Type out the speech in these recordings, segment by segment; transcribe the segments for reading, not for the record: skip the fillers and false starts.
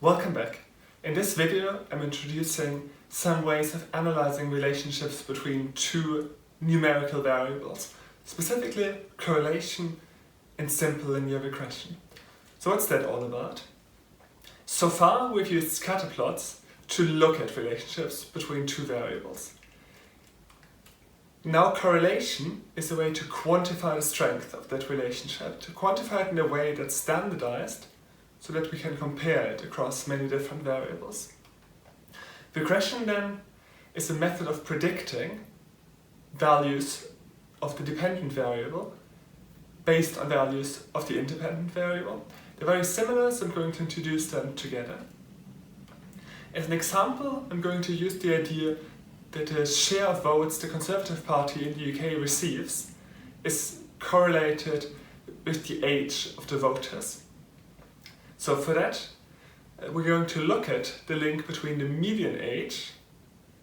Welcome back. In this video I'm introducing some ways of analyzing relationships between two numerical variables, specifically correlation and simple linear regression. So what's that all about? So far we've used scatter plots to look at relationships between two variables. Now correlation is a way to quantify the strength of that relationship, to quantify it in a way that's standardized so that we can compare it across many different variables. Regression then is a method of predicting values of the dependent variable based on values of the independent variable. They're very similar, so I'm going to introduce them together. As an example, I'm going to use the idea that the share of votes the Conservative Party in the UK receives is correlated with the age of the voters. So for that, we're going to look at the link between the median age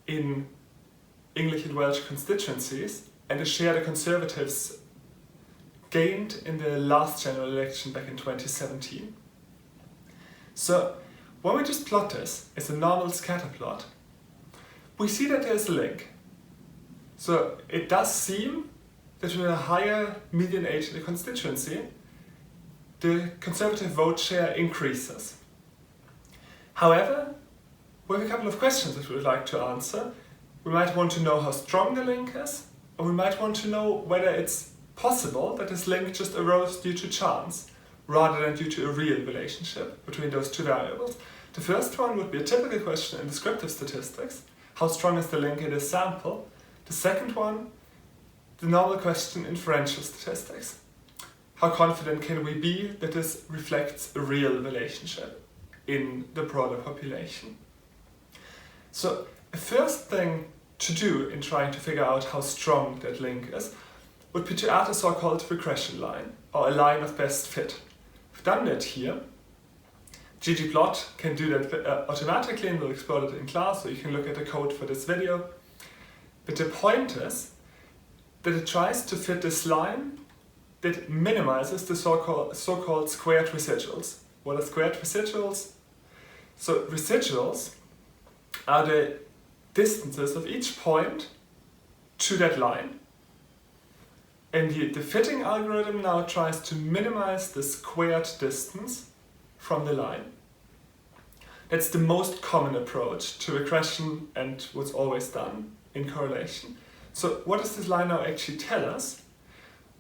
in English and Welsh constituencies and the share the Conservatives gained in the last general election back in 2017. So when we just plot this as a normal scatter plot, we see that there's a link. So it does seem that with a higher median age in the constituency, the Conservative vote share increases. However, we have a couple of questions that we would like to answer. We might want to know how strong the link is, or we might want to know whether it's possible that this link just arose due to chance, rather than due to a real relationship between those two variables. The first one would be a typical question in descriptive statistics. How strong is the link in this sample? The second one, the normal question in inferential statistics. How confident can we be that this reflects a real relationship in the broader population? So the first thing to do in trying to figure out how strong that link is would be to add a so-called regression line, or a line of best fit. We've done that here. ggplot can do that automatically, and we'll explore it in class, so you can look at the code for this video. But the point is that it tries to fit this line that minimizes the so-called squared residuals. What are squared residuals? So residuals are the distances of each point to that line. And the fitting algorithm now tries to minimize the squared distance from the line. That's the most common approach to regression and what's always done in correlation. So what does this line now actually tell us?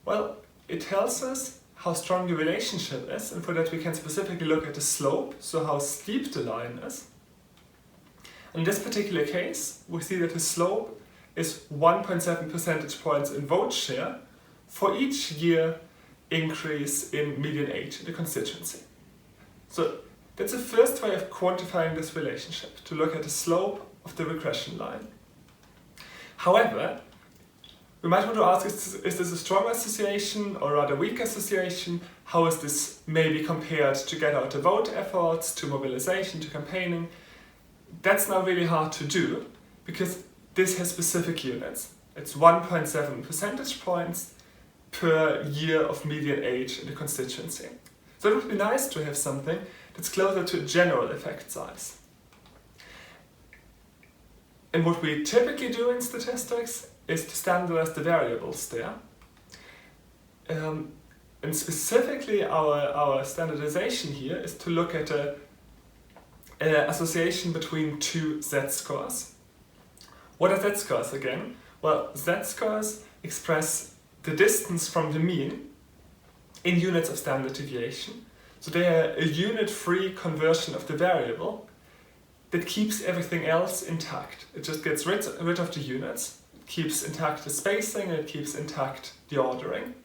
Well, it tells us how strong the relationship is, and for that we can specifically look at the slope, so how steep the line is. In this particular case, we see that the slope is 1.7 percentage points in vote share for each year increase in median age in the constituency. So that's the first way of quantifying this relationship, to look at the slope of the regression line. However, we might want to ask, is this a strong association or rather weak association? How is this maybe compared to get out the vote efforts, to mobilization, to campaigning? That's now really hard to do, because this has specific units. It's 1.7 percentage points per year of median age in the constituency. So it would be nice to have something that's closer to a general effect size. And what we typically do in statistics is to standardize the variables there. And specifically our standardization here is to look at an association between two z-scores. What are z-scores again? Well, z-scores express the distance from the mean in units of standard deviation. So they are a unit-free conversion of the variable that keeps everything else intact. It just gets rid of the units, it keeps intact the spacing, and it keeps intact the ordering.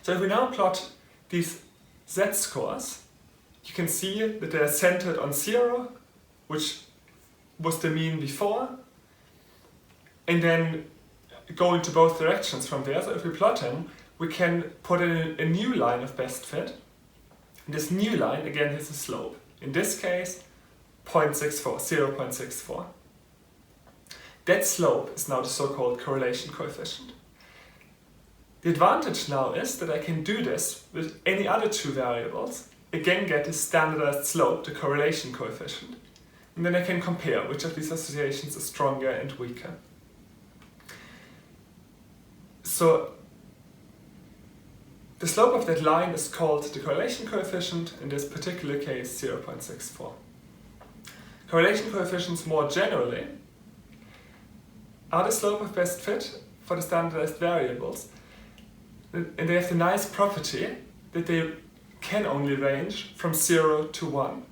So if we now plot these z-scores, you can see that they are centered on 0, which was the mean before, and then go into both directions from there. So if we plot them, we can put in a new line of best fit. And this new line again has a slope. In this case, 0.64. That slope is now the so-called correlation coefficient. The advantage now is that I can do this with any other two variables, again get a standardized slope, the correlation coefficient, and then I can compare which of these associations is stronger and weaker. So the slope of that line is called the correlation coefficient, in this particular case 0.64. Correlation coefficients more generally are the slope of best fit for the standardized variables, and they have the nice property that they can only range from 0 to 1,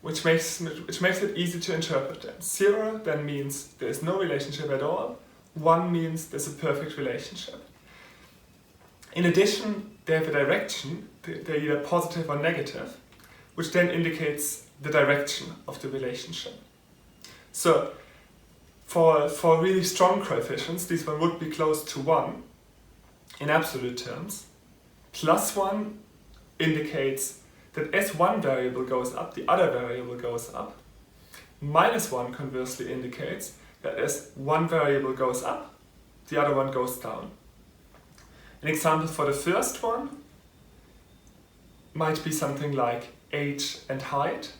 which makes it easy to interpret them. 0 then means there is no relationship at all, 1 means there's a perfect relationship. In addition, they have a direction, they're either positive or negative, which then indicates the direction of the relationship. So for really strong coefficients, this one would be close to 1 in absolute terms. Plus 1 indicates that as one variable goes up, the other variable goes up. Minus 1 conversely indicates that as one variable goes up, the other one goes down. An example for the first one might be something like age and height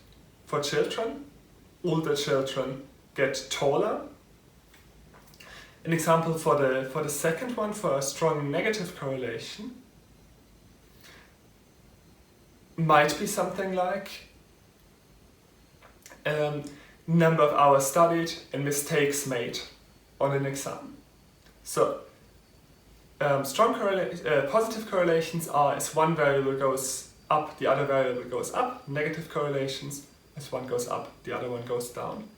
for children. Older children get taller. An example for the second one, for a strong negative correlation, might be something like number of hours studied and mistakes made on an exam. So positive correlations are as one variable goes up, the other variable goes up. Negative correlations, as one goes up, the other one goes down.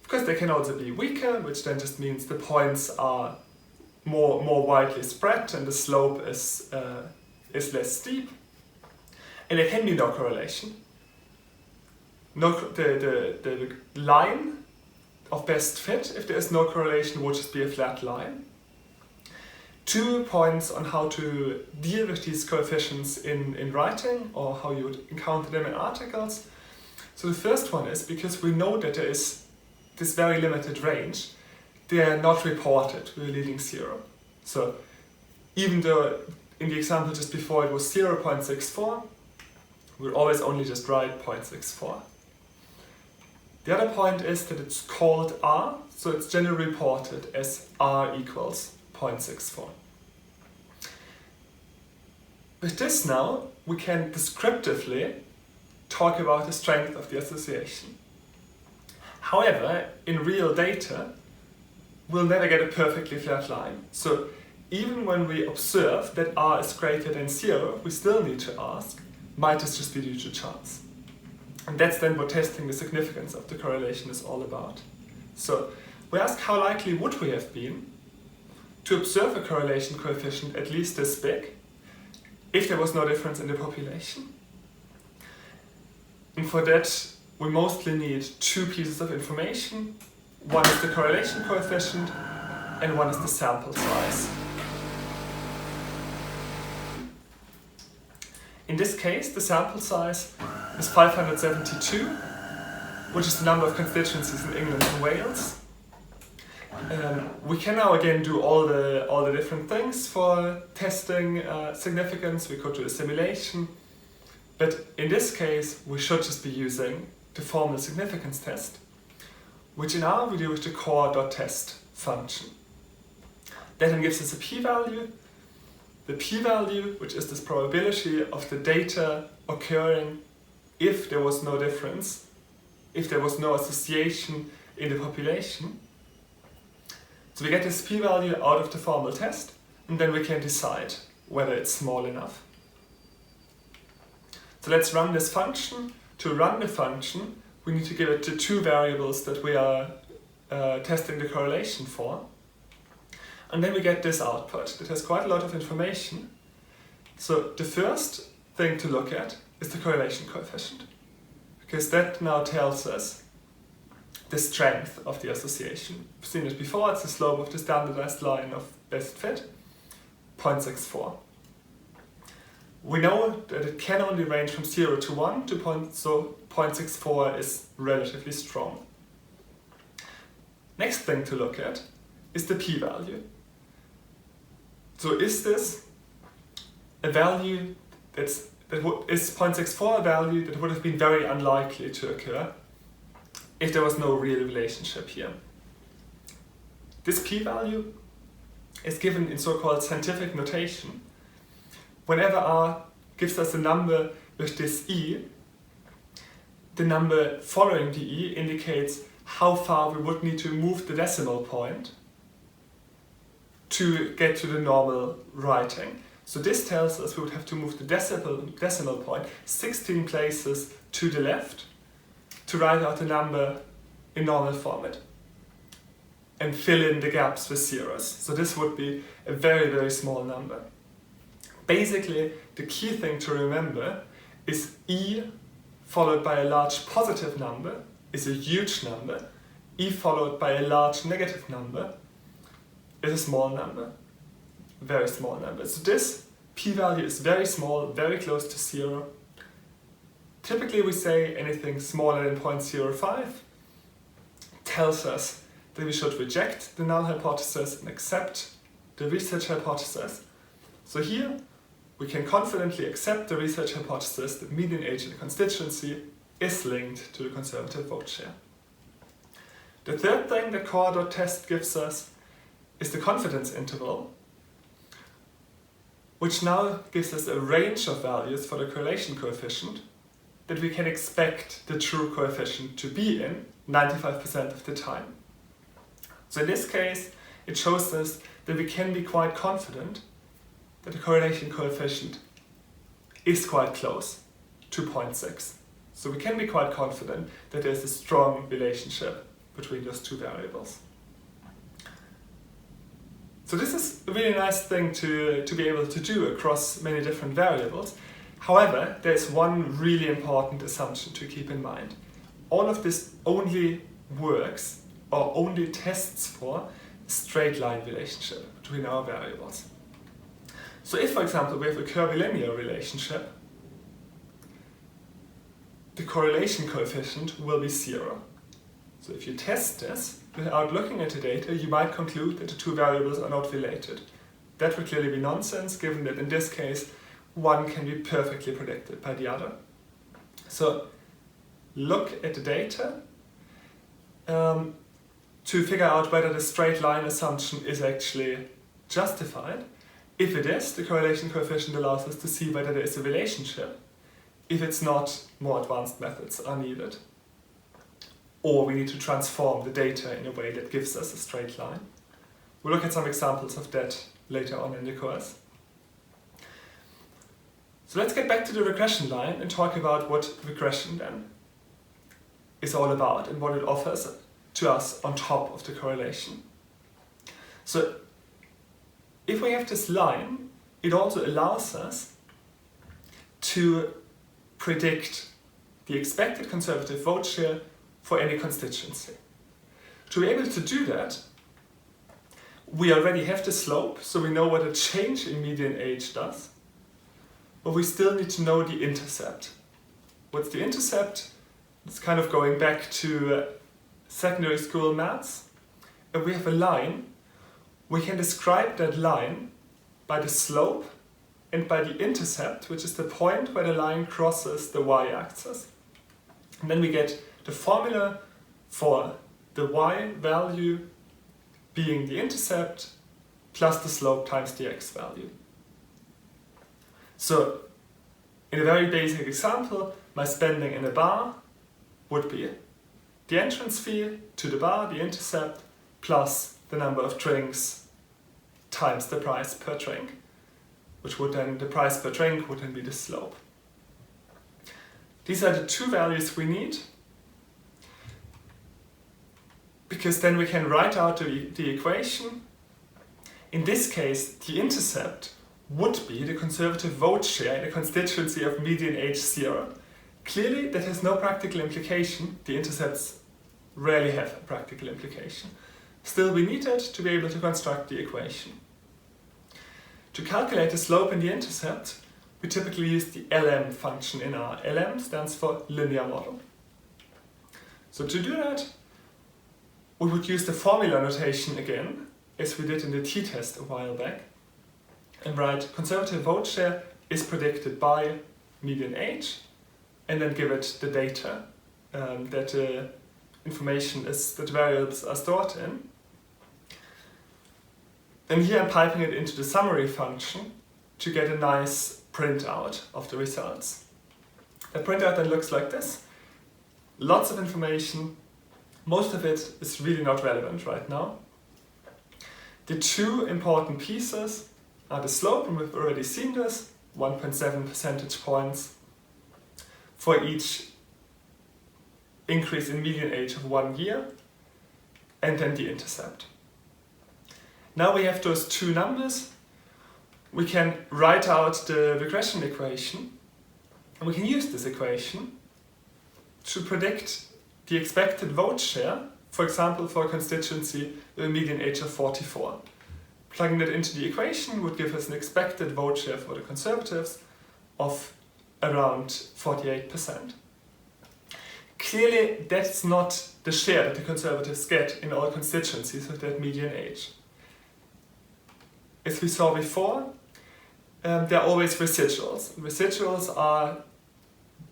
Of course, they can also be weaker, which then just means the points are more widely spread and the slope is less steep. And there can be no correlation. The line of best fit, if there is no correlation, would just be a flat line. 2 points on how to deal with these coefficients in writing, or how you would encounter them in articles. So the first one is, because we know that there is this very limited range, they are not reported with a leading 0. So even though in the example just before it was 0.64, we'll always only just write 0.64. The other point is that it's called R, so it's generally reported as R equals 0.64. With this now, we can descriptively talk about the strength of the association. However, in real data, we'll never get a perfectly flat line. So even when we observe that R is greater than 0, we still need to ask, might this just be due to chance? And that's then what testing the significance of the correlation is all about. So we ask, how likely would we have been to observe a correlation coefficient at least this big if there was no difference in the population? And for that, we mostly need 2 pieces of information. One is the correlation coefficient, and one is the sample size. In this case, the sample size is 572, which is the number of constituencies in England and Wales. We can now again do all the different things for testing significance. We could do a simulation, but in this case we should just be using the formal significance test, which in R we do with the cor.test function. That then gives us a p-value. The p-value, which is this probability of the data occurring if there was no difference, if there was no association in the population. So we get this p-value out of the formal test, and then we can decide whether it's small enough. So let's run this function. To run the function, we need to give it the 2 variables that we are testing the correlation for. And then we get this output that has quite a lot of information. So the first thing to look at is the correlation coefficient, because that now tells us the strength of the association. We've seen it before, it's the slope of the standardized line of best fit, 0.64. We know that it can only range from 0 to 1, so 0.64 is relatively strong. Next thing to look at is the p-value. So is this a value that's is 0.64 a value that would have been very unlikely to occur if there was no real relationship here. This p-value is given in so-called scientific notation. Whenever r gives us a number with this e, the number following the e indicates how far we would need to move the decimal point to get to the normal writing. So this tells us we would have to move the decimal point 16 places to the left to write out the number in normal format and fill in the gaps with zeros. So this would be a very, very small number. Basically, the key thing to remember is e followed by a large positive number is a huge number. E followed by a large negative number is a small number, very small number. So this p-value is very small, very close to 0. Typically we say anything smaller than 0.05 tells us that we should reject the null hypothesis and accept the research hypothesis. So here we can confidently accept the research hypothesis that median age in the constituency is linked to the conservative vote share. The third thing that cor.test gives us is the confidence interval, which now gives us a range of values for the correlation coefficient that we can expect the true coefficient to be in 95% of the time. So in this case, it shows us that we can be quite confident that the correlation coefficient is quite close to 0.6. So we can be quite confident that there's a strong relationship between those two variables. So this is a really nice thing to be able to do across many different variables. However, there's one really important assumption to keep in mind. All of this only works or only tests for a straight line relationship between our variables. So if, for example, we have a curvilinear relationship, the correlation coefficient will be 0. So if you test this without looking at the data, you might conclude that the two variables are not related. That would clearly be nonsense, given that in this case, one can be perfectly predicted by the other. So look at the data to figure out whether the straight line assumption is actually justified. If it is, the correlation coefficient allows us to see whether there is a relationship. If it's not, more advanced methods are needed. Or we need to transform the data in a way that gives us a straight line. We'll look at some examples of that later on in the course. So let's get back to the regression line and talk about what regression then is all about and what it offers to us on top of the correlation. So if we have this line, it also allows us to predict the expected conservative vote share for any constituency. To be able to do that, we already have the slope, so we know what a change in median age does, but we still need to know the intercept. What's the intercept? It's kind of going back to secondary school maths. If we have a line, we can describe that line by the slope and by the intercept, which is the point where the line crosses the y-axis. And then we get the formula for the y value being the intercept plus the slope times the x value. So, in a very basic example, my spending in a bar would be the entrance fee to the bar, the intercept, plus the number of drinks times the price per drink, which would then, the price per drink would then be the slope. These are the two values we need, because then we can write out the equation. In this case, the intercept would be the conservative vote share in a constituency of median age 0. Clearly, that has no practical implication. The intercepts rarely have a practical implication. Still, we need it to be able to construct the equation. To calculate the slope and the intercept, we typically use the LM function in R. LM stands for linear model. So to do that, we would use the formula notation again, as we did in the t-test a while back, and write conservative vote share is predicted by median age, and then give it the data that the information is, that variables are stored in. And here I'm piping it into the summary function to get a nice printout of the results. The printout then looks like this. Lots of information. Most of it is really not relevant right now. The two important pieces are the slope, and we've already seen this, 1.7 percentage points for each increase in median age of 1 year, and then the intercept. Now we have those two numbers. We can write out the regression equation, and we can use this equation to predict the expected vote share, for example, for a constituency with a median age of 44. Plugging it into the equation would give us an expected vote share for the Conservatives of around 48%. Clearly, that's not the share that the Conservatives get in all constituencies with that median age. As we saw before, there are always residuals. Residuals are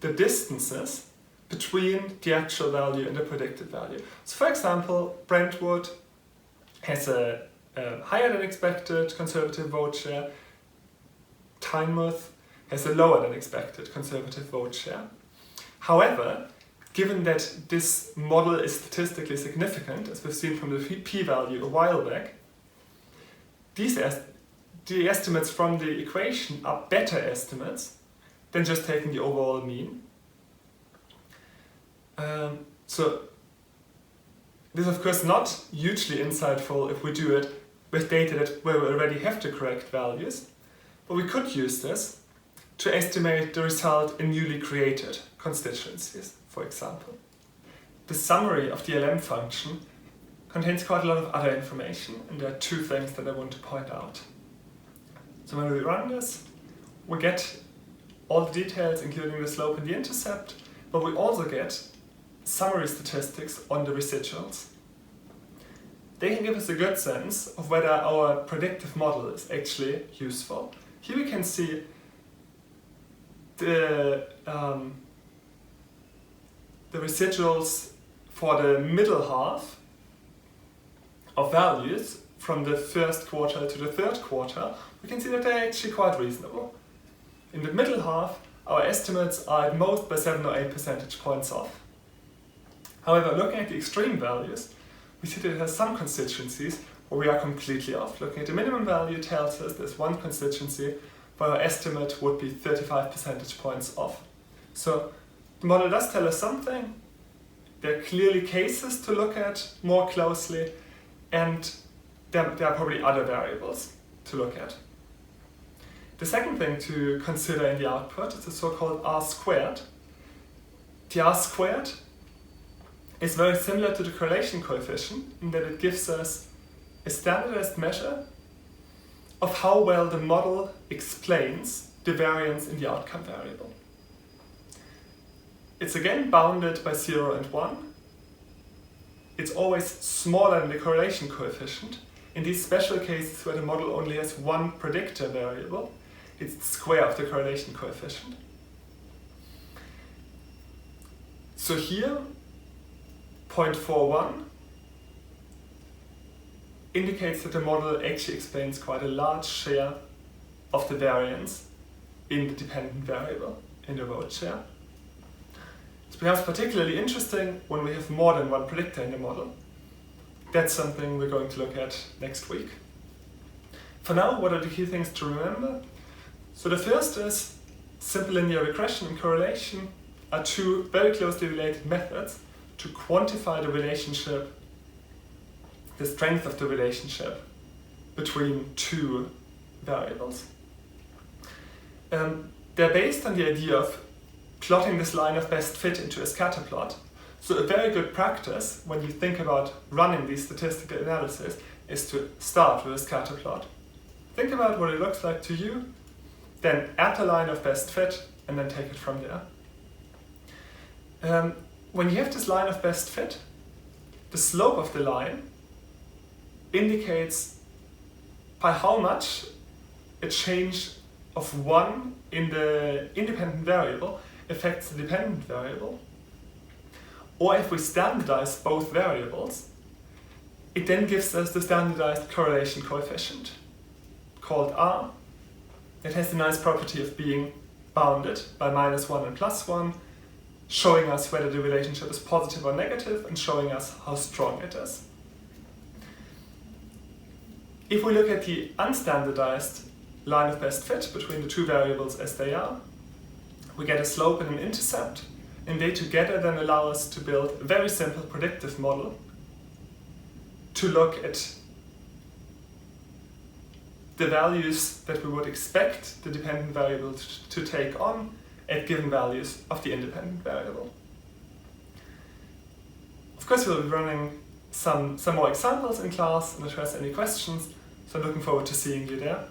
the distances between the actual value and the predicted value. So for example, Brentwood has a higher than expected Conservative vote share. Tynemouth has a lower than expected Conservative vote share. However, given that this model is statistically significant, as we've seen from the p-value a while back, the estimates from the equation are better estimates than just taking the overall mean. So this is of course not hugely insightful if we do it with data where we already have the correct values, but we could use this to estimate the result in newly created constituencies, for example. The summary of the LM function contains quite a lot of other information, and there are two things that I want to point out. So when we run this, we get all the details, including the slope and the intercept, but we also get summary statistics on the residuals. They can give us a good sense of whether our predictive model is actually useful. Here we can see the residuals for the middle half of values from the first quarter to the third quarter. We can see that they're actually quite reasonable. In the middle half, our estimates are at most by 7 or 8 percentage points off. However, looking at the extreme values, we see that it has some constituencies where we are completely off. Looking at the minimum value tells us there's one constituency where our estimate would be 35 percentage points off. So the model does tell us something. There are clearly cases to look at more closely, and there are probably other variables to look at. The second thing to consider in the output is the so-called R squared. The R squared is very similar to the correlation coefficient in that it gives us a standardized measure of how well the model explains the variance in the outcome variable. It's again bounded by 0 and 1. It's always smaller than the correlation coefficient. In these special cases where the model only has one predictor variable, it's the square of the correlation coefficient. So here, 0.41 indicates that the model actually explains quite a large share of the variance in the dependent variable, in the vote share. This becomes particularly interesting when we have more than one predictor in the model. That's something we're going to look at next week. For now, what are the key things to remember? So the first is simple linear regression and correlation are two very closely related methods to quantify the relationship, the strength of the relationship between two variables. They're based on the idea of plotting this line of best fit into a scatter plot. So a very good practice when you think about running these statistical analysis is to start with a scatter plot. Think about what it looks like to you, then add the line of best fit, and then take it from there. When you have this line of best fit, the slope of the line indicates by how much a change of 1 in the independent variable affects the dependent variable, or if we standardize both variables, it then gives us the standardized correlation coefficient called R. It has the nice property of being bounded by -1 and +1, showing us whether the relationship is positive or negative and showing us how strong it is. If we look at the unstandardized line of best fit between the two variables as they are, we get a slope and an intercept, and they together then allow us to build a very simple predictive model to look at the values that we would expect the dependent variable to take on at given values of the independent variable. Of course, we'll be running some more examples in class and address any questions, so I'm looking forward to seeing you there.